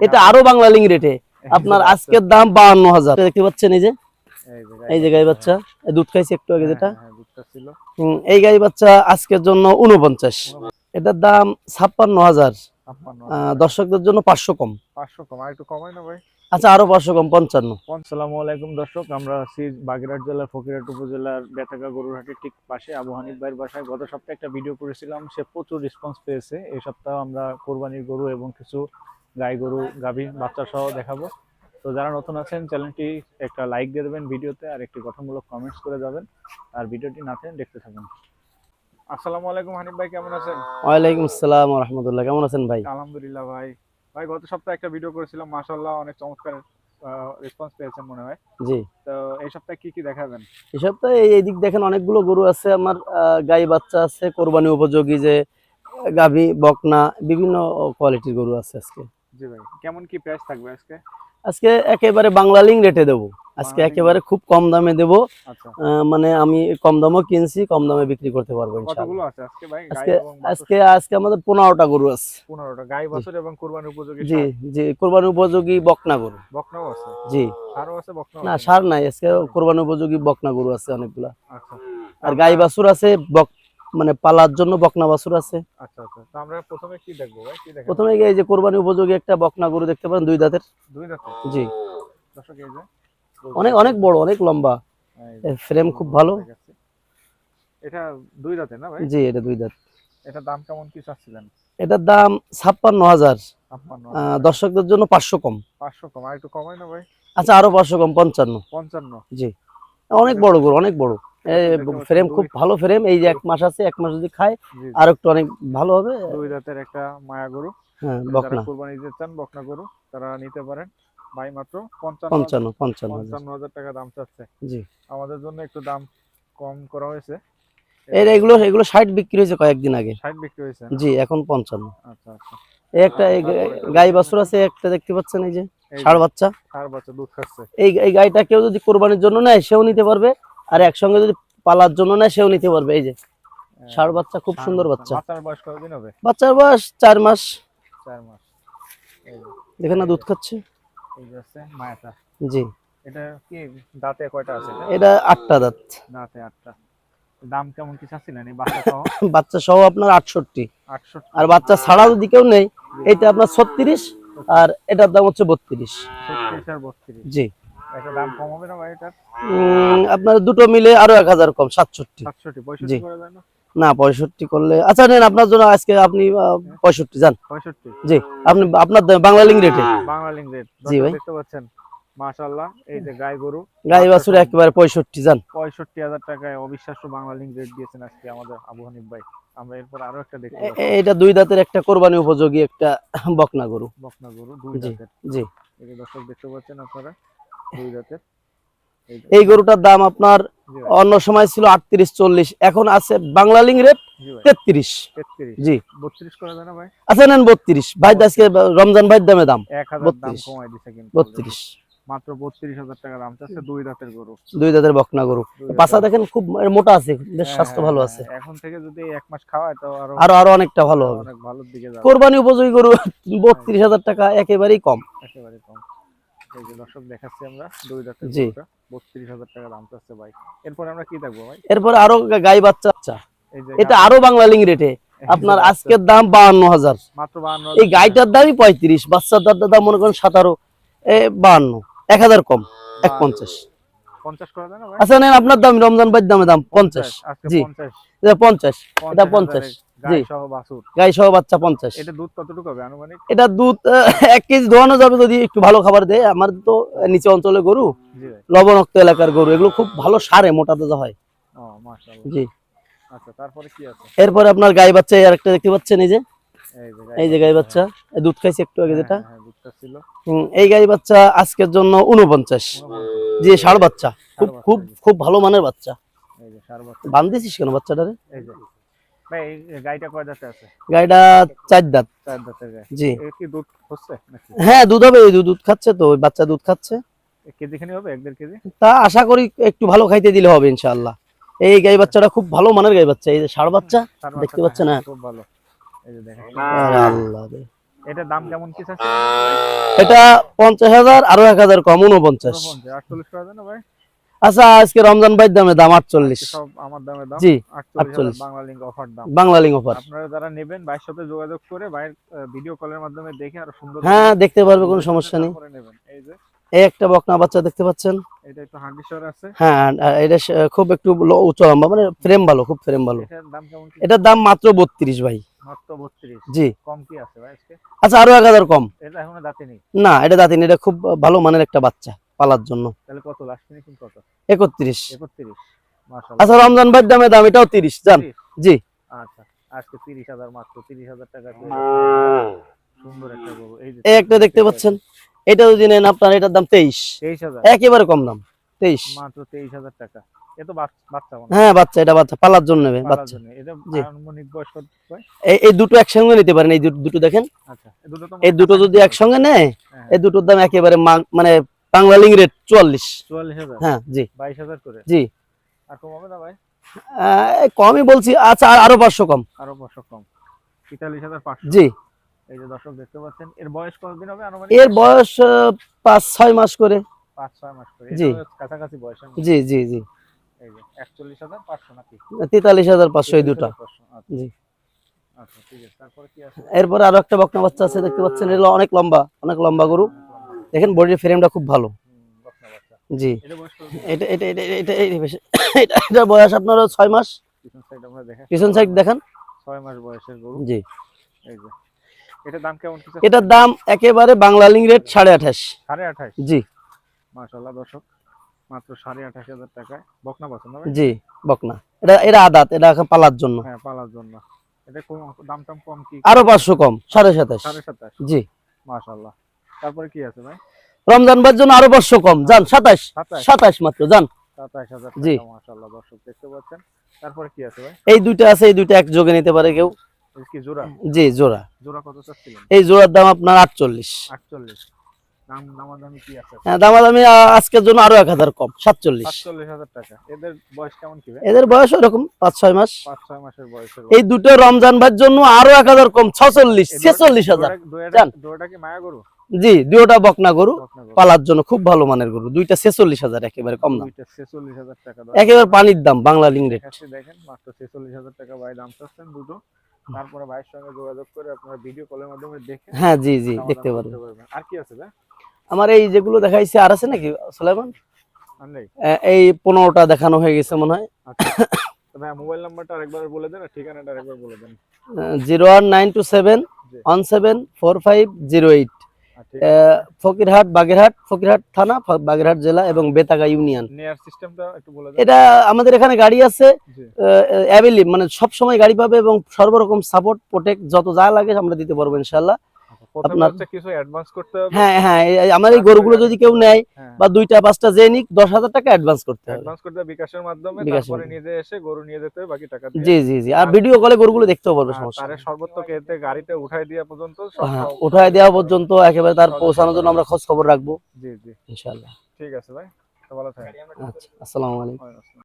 এটা আরো বাংলালিং রেটে আপনার আজকের দাম 52,000 দেখতে পাচ্ছেন। এই যে গাই বাচ্চা দুধ খাইছে একটু আগে যেটা এই গাই বাচ্চা আজকের জন্য 49, এটার দাম 56,000। দর্শকদের জন্য 500 কম। 500 কম, আর একটু কমাই না ভাই? আচ্ছা আরো 500 কম, 55। আসসালামু আলাইকুম দর্শক, আমরা আছি বাগেরহাট জেলার ফকিরহাট উপজেলার বেতাগা গরুর হাটের ঠিক পাশে আবু হানিফ ভাইয়ের বাসায়। গত সপ্তাহে একটা ভিডিও করেছিলাম, সে প্রচুর রেসপন্স পেয়েছে। এই সপ্তাহে আমরা কোরবানির গরু এবং কিছু গাই গরু, গাভী বাচ্চা সহ দেখাবো। তো যারা নতুন আছেন চ্যানেলটি একটা লাইক দিয়ে দেবেন ভিডিওতে, আর একটি গঠনমূলক কমেন্টস করে যাবেন, আর ভিডিওটি না টেনে দেখতে থাকুন। আসসালামু আলাইকুম হানিফ ভাই, কেমন আছেন? ওয়ালাইকুম আসসালাম ওয়া রাহমাতুল্লাহ, কেমন আছেন ভাই? আলহামদুলিল্লাহ ভাই। ভাই গত সপ্তাহে একটা ভিডিও করেছিলাম, মাশাআল্লাহ অনেক চমৎকার রেসপন্স পেয়েছেন মনে হয়। জি, তো এই সপ্তাহে কি কি দেখাবেন? এই সপ্তাহে এই দিক দেখেন অনেকগুলো গরু আছে আমার, গাই বাচ্চা আছে, কোরবানি উপযোগী, যে গাভী বকনা বিভিন্ন কোয়ালিটির গরু আছে আজকে। জি ভাই, কেমন কি প্রাইস থাকবে আজকে? আজকে একেবারে বাংলালিং রেটে দেবো, আজকে একেবারে খুব কম দামে দেবো। আচ্ছা, মানে আমি কম দামও কিনছি, কম দামে বিক্রি করতে পারবো ইনশাআল্লাহ। কতগুলো আছে আজকে ভাই? আজকে আজকে আজকে আমাদের 15টা গরু আছে। 15টা গাই বাছুর এবং কুরবানি উপযোগী? জি জি, কোরবানি উপযোগী বকনা গরু। বকনাও আছে? জি, সারও আছে, বকনাও না আছে? সার নাই, আজকে কোরবানি উপযোগী বকনা গরু আছে অনেকগুলা। আচ্ছা, আর গাই বাছুর আছে, মানে পালার জন্য বকনা বাছুর আছে। আচ্ছা আচ্ছা, তো আমরা প্রথমে কি দেখবো ভাই? কি দেখব? প্রথমে এই যে কোরবানি উপযোগী একটা বকনা গরু দেখতে পারেন, 2 দাঁতের। 2 দাঁতের? জি, দর্শক এই যে অনেক অনেক বড়, অনেক লম্বা, ফ্রেম খুব ভালো। এটা 2 দাঁতের না ভাই? জি, এটা 2 দাঁত। এটা দাম কেমন কি চাচ্ছিলেন? এটার দাম 56,000। 56,000। দর্শকদের জন্য 500 কম। 500 কম, আর একটু কমাই না ভাই? আচ্ছা আরো 500 কম, 55। 55? জি, অনেক বড় গরু, অনেক বড়। ফ্রেম খুব ভালো ফ্রেম। এই যে 1 মাস আছে, 1 মাস যদি খায় আর একটু অনেক ভালো হবে। 2 দাঁতের একটা মায়া গরু। হ্যাঁ, যারা বকনা কুরবানি দিতে চান বকনা গরু তারা নিতে পারেন ভাই। মাত্র 55,000 টাকা দাম চাচ্ছে। জি, আমাদের জন্য একটু দাম কম করা হয়েছে। এগুলো 60 বিক্রি হয়েছে কয়েকদিন আগে। 60 বিক্রি হয়েছে? জি, এখন 55। আচ্ছা আচ্ছা। এই একটা গাই বাছুর আছে একটা, দেখতে পাচ্ছেন এই যে ষাঁড় বাচ্চা। ষাঁড় বাচ্চা দুধ খাচ্ছে। এই গাইটা কেউ যদি কোরবানির জন্য নেয় সেও নিতে পারবে, আর একসঙ্গে যদি পালার জন্য নেয় সেও নিতে পারবে। এই যে ষাঁড় বাচ্চা, খুব সুন্দর বাচ্চা। বাচ্চার বয়স কতদিন হবে? বাচ্চার বয়স 4 মাস। 4 মাস। এই যে দেখেন না দুধ খাচ্ছে। এই যে আছে মায়াটা। জি, এটা কি দাঁতে কয়টা আছে? এটা 8টা দাঁত। দাঁতে 8টা। দাম কেমন কি চাচ্ছিলেন এই বাচ্চা সহ? বাচ্চা সহ আপনার 68। 68? আর বাচ্চা ছাড়া যদি কেউ নেই এটা আপনার 36, আর এটার দাম হচ্ছে 32। 36 আর 32? জি, একটা দাম কম হবে না ভাই এটার? আপনার দুটো মিলে আরো 1000 কম, 67। 67? 65 করে দেয় না? না, 65 করলে আচ্ছা নেন, আপনার জন্য আজকে আপনি 65 যান। 65? জি, আপনি আপনার বাংলালিং রেটে। বাংলালিং রেট? জি ভাই, দেখতে পাচ্ছেন মাশাআল্লাহ, এই যে গাই গরু, গাই বাছুর একেবারে 65 যান। 65,000 টাকায় অবিশ্বাস্য বাংলালিং রেট দিয়েছেন আজকে আমাদের আবু হানিফ ভাই। আমরা এরপর আরো একটা দেখতে পাচ্ছি। এটা 2 দাঁতের একটা কোরবানি উপযোগী একটা বকনা গরু। বকনা গরু 2 জি দাঁতের? জি, এই যে দর্শক দেখতে পাচ্ছেন আপনারা 2 দাঁতের। এই গরুটার দাম আপনার অন্য সময় ছিল 38-40, এখন আছে বাংলালিং রেট 33। 33? জি, 32 করে দেন ভাই? আচ্ছা নেন 32 ভাই, আজকে রমজান ভাইয়ের দামে দাম 1000 দাম কমাই দিছে কিন্তু। 32, মাত্র 32,000 টাকা দাম চাচ্ছে 2 দাঁতের গরু। 2 দাঁতের বকনা গরু। পাছা দেখেন খুব মোটা আছে, বেশ স্বাস্থ্য ভালো আছে। এখন থেকে যদি 1 মাস খাওয়ায় তো আরো অনেকটা ভালো হবে, অনেক ভালোর দিকে যাবে। কোরবানি উপযোগী গরু 32,000 টাকা একেবারেই কম। একেবারে কম। এই যে দর্শক দেখাচ্ছি আমরা 2 দাঁতের জি, গরুটা 32,000 টাকা দাম চাচ্ছে ভাই। এরপর আমরা কি দেখবো ভাই? এরপর আরো গাই বাচ্চা। এই যে এটা আরো বাংলালিং রেটে আপনার আজকের দাম 52,000। মাত্র 52? এই গাইটার দামই 35, বাচ্চার দাম মনে করেন 17, 52, 1000 কম, 150। 50 করে দেন ভাই? আচ্ছা নেন আপনার দাম, রমজান ভাইয়ের দামে দাম 50। জি, 50, এটা 50। জি, গাই সহ বাছুর, গাই সহ বাচ্চা 50। এটা দুধ কতটুকু হবে আনুমানিক? এটা দুধ 1 কেজি দোয়ানো যাবে যদি একটু ভালো খাবার দেয়। আমার তো নিচে অঞ্চলে গরু, জি ভাই, লবণাক্ত এলাকার গরু, এগুলো খুব ভালো সারে, মোটা তাজা হয়। ও মাশাআল্লাহ। জি, আচ্ছা, তারপরে কি আছে? এরপরে আপনার গাই বাচ্চা আর একটা দেখতে পাচ্ছেন, এই যে এই যে গাই বাচ্চা দুধ খাইছে একটু আগে যেটা। হ্যাঁ, দুধটা ছিল। এই গাই বাচ্চা আজকের জন্য 49। জি, ষাঁড় বাচ্চা, খুব খুব খুব ভালো মানের বাচ্চা। এই যে ষাঁড় বাচ্চা। বান্ধিছিস কেন বাচ্চাটারে? এই যে ভাই, এই গাইটা কয় দাঁতে আছে? গাইটা 4 দাঁত। 4 দাঁতের গাই? জি, এর কি দুধ হচ্ছে নাকি? হ্যাঁ দুধ হবে, দুধ খাচ্ছে তো, ওই বাচ্চা দুধ খাচ্ছে। কেজি খানি হবে? 1.5 কেজি? তা আশা করি একটু ভালো খাইতে দিলে হবে ইনশাআল্লাহ। এই গাই বাচ্চাটা খুব ভালো মানের গাই বাচ্চা। এই যে ষাঁড় বাচ্চা দেখতে পাচ্ছেন না? খুব ভালো। এই যে দেখেন আল্লাহ রে, এটার দাম কেমন কি চাচ্ছেন? এটা 50,000, আরো 1,000 কম, 49। 48 করে দেন না ভাই? আচ্ছা, আজকে রমজান ভাইয়ের দামে দাম 48। সব আমার দামে দাম জি 48,000 48, বাংলা লিংক অফার দাম। Bangla link offer. আপনারা যারা নেবেন ভাইয়ের সাথে যোগাযোগ করে ভাইয়ের ভিডিও কলের মাধ্যমে দেখে আরো সুন্দর হ্যাঁ, দেখতে পারবে, কোনো সমস্যা নেই। তারপরে নেবেন। এই যে এই একটা বকনা বাচ্চা দেখতে পাচ্ছেন। এটা একটু হান্ডিশর আছে। হ্যাঁ, এটা খুব একটু উচ্চ লম্বা, মানে ফ্রেম ভালো, খুব ফ্রেম ভালো। এটার দাম কেমন কি? এটার দাম মাত্র 32 ভাই। মাত্র 32। জি। কম কি আছে ভাই আজকে? আচ্ছা, আরো 1,000 কম। এটা এখনো দাঁতে নেই। না, এটা দাঁতিনি, এটা খুব ভালো মানের একটা বাচ্চা পালার জন্য। তাহলে কত লাস্ট ফিনিশিং কত? 31। 31। মাশাআল্লাহ। আচ্ছা, রমজান ভাইয়ের দামে দাম এটাও 30, জান। 30? জি। আচ্ছা, আজকে 30,000, মাত্র 30,000 টাকা সুন্দর একটা গরু। এই যে এই একটা দেখতে পাচ্ছেন, এটা যদি নেন আপনার, এটার দাম 23। 23,000। একেবারে কম দাম, 23। মাত্র 23,000 টাকা। এ তো বাচ্চা মনে হয়। হ্যাঁ, বাচ্চা, এটা বাচ্চা পালার জন্য নেবে, পালার বাচ্চা। জন্য। এটা জি। আনুমানিক বয়স কত ভাই? এই দুটো একসঙ্গে নিতে পারেন, এই দুটো দেখেন। আচ্ছা, এই দুটো তো এই দুটো যদি একসঙ্গে নেয়, হ্যাঁ, এই দুটোর দাম একেবারে মানে বাংলা লিঙ্ক রেট 44। 44,000। হ্যাঁ, জি 22,000 করে। জি। আর কম হবে না ভাই? কমই বলছি। আচ্ছা, আরো 500 কম। আরো 500 কম। 43,500। জি। এই যে দর্শক দেখতে পাচ্ছেন, এর বয়স কতদিন হবে আনুমানিক? এর বয়স 5-6 মাস করে। 5-6 মাস করে। জি। এটা কাছাকাছি বয়সের মধ্যে। জি জি জি। এই যে 41,500 নাকি? 43,500 এই দুটা। 43,500। আচ্ছা। জি। আচ্ছা, ঠিক আছে। তারপরে কি আছে? এরপরে আরো একটা বকনা বাচ্চা আছে, দেখতে পাচ্ছেন। এগুলো অনেক লম্বা, অনেক লম্বা গরু। দেখেন, বডির ফ্রেমটা খুব ভালো। বকনা বাচ্চা। জি। এটা বয়স কতদিন? এটা এটা এটা এটা এটা বেশি। এটা বয়স আপনার 6 মাস। পিছন সাইড আমরা দেখেন। পিছন সাইড দেখান। 6 মাস বয়সের গরু। জি। এই যে এটার দাম কেমন কি? এটার দাম একেবারে বাংলা লিঙ্ক রেট 28.5। 28,500। জি। মাশাআল্লাহ দর্শক, মাত্র 28,500 টাকায় বকনা বাচ্চা না ভাই? জি, বকনা। এটা আদাত, এটা এখন পালার জন্য। হ্যাঁ, পালার জন্য। এটা দাম টাম কম কি? আরো 500 কম, 27.5। 27,500। জি। মাশাআল্লাহ। তারপরে কি আছে ভাই? রমজান ভাইয়ের জন্য আরো 500 কম, জান। 27 27 মাত্র, জান। 27,000 জি। টাকা। মাশাআল্লাহ দর্শক দেখতে পাচ্ছেন। তারপরে কি আছে ভাই? এই দুইটা আছে, এই দুইটা একযোগে নিতে পারে কেউ। এটা কি জোড়া? জি, জোড়া। জোড়া কত চাচ্ছিলেন? এই জোড়ার দাম আপনার 48। 48। দামাদামি কি আছে? হ্যাঁ, দামাদামি আজকের জন্য আরো 1,000 কম, 47। 47,000 টাকা। এদের বয়স কেমন কি ভাই? এদের বয়স ওরকম 5-6 মাস। 5-6 মাসের বয়সের। এই দুটো রমজান ভাইয়ের জন্য আরো 1,000 কম, 46,000। দুটোটা কি মায়া গরু? জি, দুটোটা বকনা গরু, বকনা গরু। পালার জন্য খুব ভালো মানের গরু। দুইটা 46,000, একেবারে কম দাম, দুইটা 46,000 টাকা। একেবারে পানির দাম, বাংলা লিঙ্ক রেট। দেখাচ্ছি দেখেন, মাত্র 46,000 টাকা ভাই দাম চাচ্ছেন দুটো। তারপরে ভাইয়ের সঙ্গে যোগাযোগ করে আপনারা ভিডিও কলের মাধ্যমে দেখে হ্যাঁ, জি জি, দামাদামি দেখতে করতে পারবেন। পারবেন। আর কি আছে ভাই? আমার এই যেগুলো দেখাইছে আর আছে নাকি সুলাইমান? আর নেই? এই 15টা দেখানো হয়ে গেছে মনে হয়। আচ্ছা। তো ভাই মোবাইল নাম্বারটা আরেকবার বলে দেন আর ঠিকানাটা আরেকবার বলে দেন। 01927 জি। 174508। আর ঠিকানা? ফকিরহাট, বাগেরহাট, ফকিরহাট থানা, বাগেরহাট জেলা এবং বেতাগা ইউনিয়ন। নেয়ার সিস্টেমটা একটু বলে দেন। এটা আমাদের এখানে গাড়ি আছে জি। অ্যাভেলেবল, মানে সব সময় গাড়ি পাবে এবং সর্বরকম সাপোর্ট প্রোটেক্ট যত যা লাগে আমরা দিতে পারবো ইনশাআল্লাহ। প্রথমে আপনার হচ্ছে কিছু অ্যাডভান্স করতে হবে। হ্যাঁ হ্যাঁ, আমার এই গরুগুলো যদি কেউ নেয় হ্যাঁ। বা 2টা-5টা যে নিক, 10,000 টাকা অ্যাডভান্স করতে হবে। অ্যাডভান্স করতে হবে বিকাশের মাধ্যমে। বিকাশের তারপরে মাধ্যমে। নিজে এসে গরু নিয়ে যেতে হবে বাকি টাকা দিয়ে। জি জি জি। আর ভিডিও কলে গরুগুলো দেখতেও পারবে, সমস্যা তারে নেই। সর্বোচ্চ ক্ষেত্রে গাড়িতে উঠাই দেওয়া পর্যন্ত হ্যাঁ, উঠায় দেওয়া পর্যন্ত একেবারে তার পৌঁছানোর জন্য আমরা খোঁজ খবর রাখবো জি জি, ইনশাআল্লাহ। ঠিক আছে ভাই, তো ভালো থাকেন। আচ্ছা, আসসালামু আলাইকুম। ওয়ালাইকুম আসসালাম।